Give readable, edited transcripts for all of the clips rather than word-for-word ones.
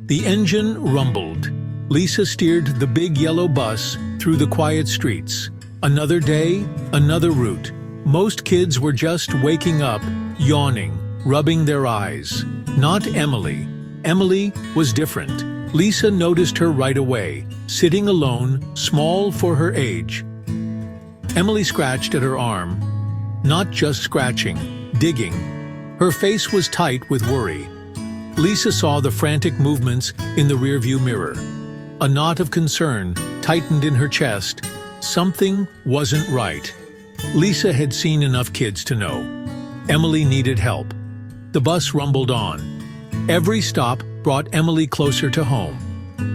The engine rumbled. Lisa steered the big yellow bus through the quiet streets. Another day, another route. Most kids were just waking up, yawning, rubbing their eyes. Not Emily. Emily was different. Lisa noticed her right away, sitting alone, small for her age. Emily scratched at her arm. Not just scratching, digging. Her face was tight with worry. Lisa saw the frantic movements in the rearview mirror. A knot of concern tightened in her chest. Something wasn't right. Lisa had seen enough kids to know. Emily needed help. The bus rumbled on. Every stop brought Emily closer to home,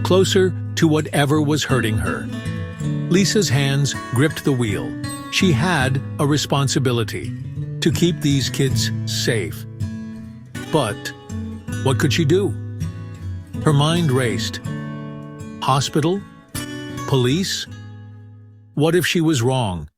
closer to whatever was hurting her. Lisa's hands gripped the wheel. She had a responsibility to keep these kids safe. But what could she do? Her mind raced. Hospital? Police? What if she was wrong?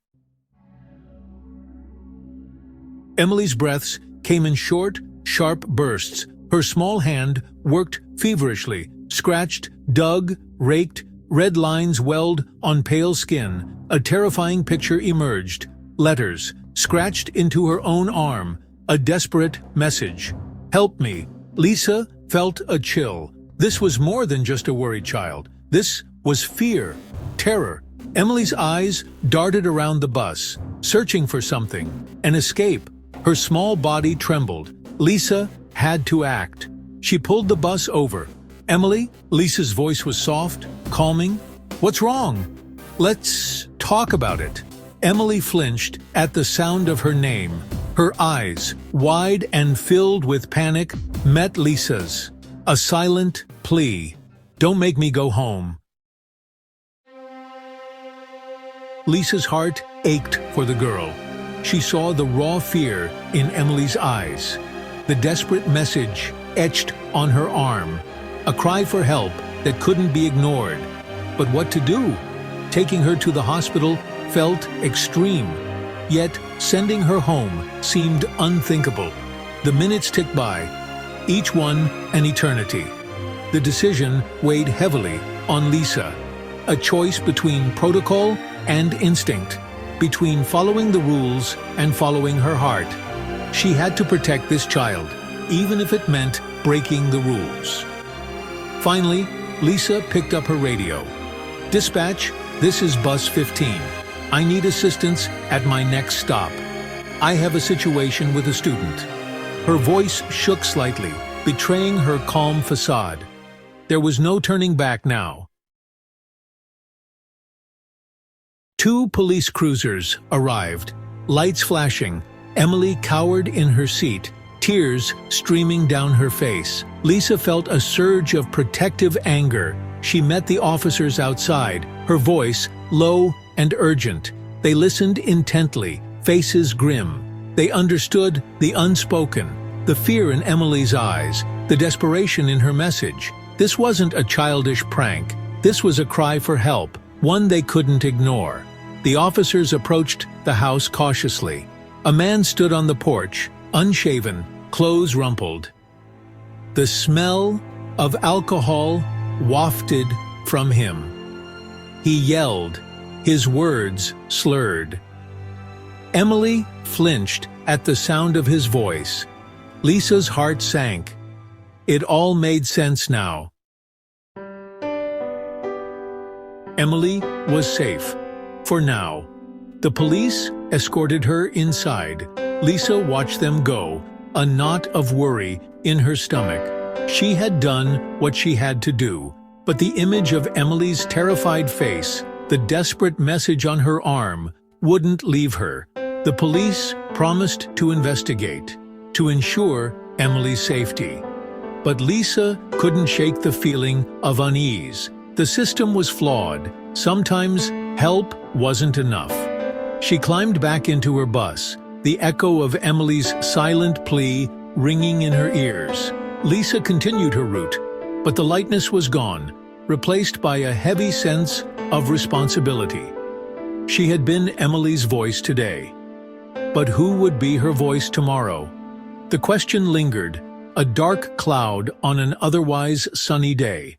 Emily's breaths came in short, sharp bursts. Her small hand worked feverishly, scratched, dug, raked. Red lines welled on pale skin. A terrifying picture emerged. Letters, scratched into her own arm. A desperate message. "Help me." Lisa felt a chill. This was more than just a worried child. This was fear, terror. Emily's eyes darted around the bus, searching for something, an escape. Her small body trembled. Lisa had to act. She pulled the bus over. "Emily?" Lisa's voice was soft, calming. "What's wrong? Let's talk about it." Emily flinched at the sound of her name. Her eyes, wide and filled with panic, met Lisa's. A silent plea. "Don't make me go home." Lisa's heart ached for the girl. She saw the raw fear in Emily's eyes, the desperate message etched on her arm, a cry for help that couldn't be ignored. But what to do? Taking her to the hospital felt extreme, yet sending her home seemed unthinkable. The minutes ticked by, each one an eternity. The decision weighed heavily on Lisa, a choice between protocol and instinct, between following the rules and following her heart. She had to protect this child, even if it meant breaking the rules. Finally, Lisa picked up her radio. "Dispatch, this is Bus 15. I need assistance at my next stop. I have a situation with a student." Her voice shook slightly, betraying her calm facade. There was no turning back now. 2 police cruisers arrived, lights flashing. Emily cowered in her seat, tears streaming down her face. Lisa felt a surge of protective anger. She met the officers outside, her voice low and urgent. They listened intently, faces grim. They understood the unspoken, the fear in Emily's eyes, the desperation in her message. This wasn't a childish prank. This was a cry for help, one they couldn't ignore. The officers approached the house cautiously. A man stood on the porch, unshaven, clothes rumpled. The smell of alcohol wafted from him. He yelled, his words slurred. Emily flinched at the sound of his voice. Lisa's heart sank. It all made sense now. Emily was safe, for now. The police escorted her inside. Lisa watched them go, a knot of worry in her stomach. She had done what she had to do, but the image of Emily's terrified face, the desperate message on her arm, wouldn't leave her. The police promised to investigate, to ensure Emily's safety. But Lisa couldn't shake the feeling of unease. The system was flawed. Sometimes help wasn't enough. She climbed back into her bus, the echo of Emily's silent plea ringing in her ears. Lisa continued her route, but the lightness was gone, replaced by a heavy sense of responsibility. She had been Emily's voice today, but who would be her voice tomorrow? The question lingered, a dark cloud on an otherwise sunny day.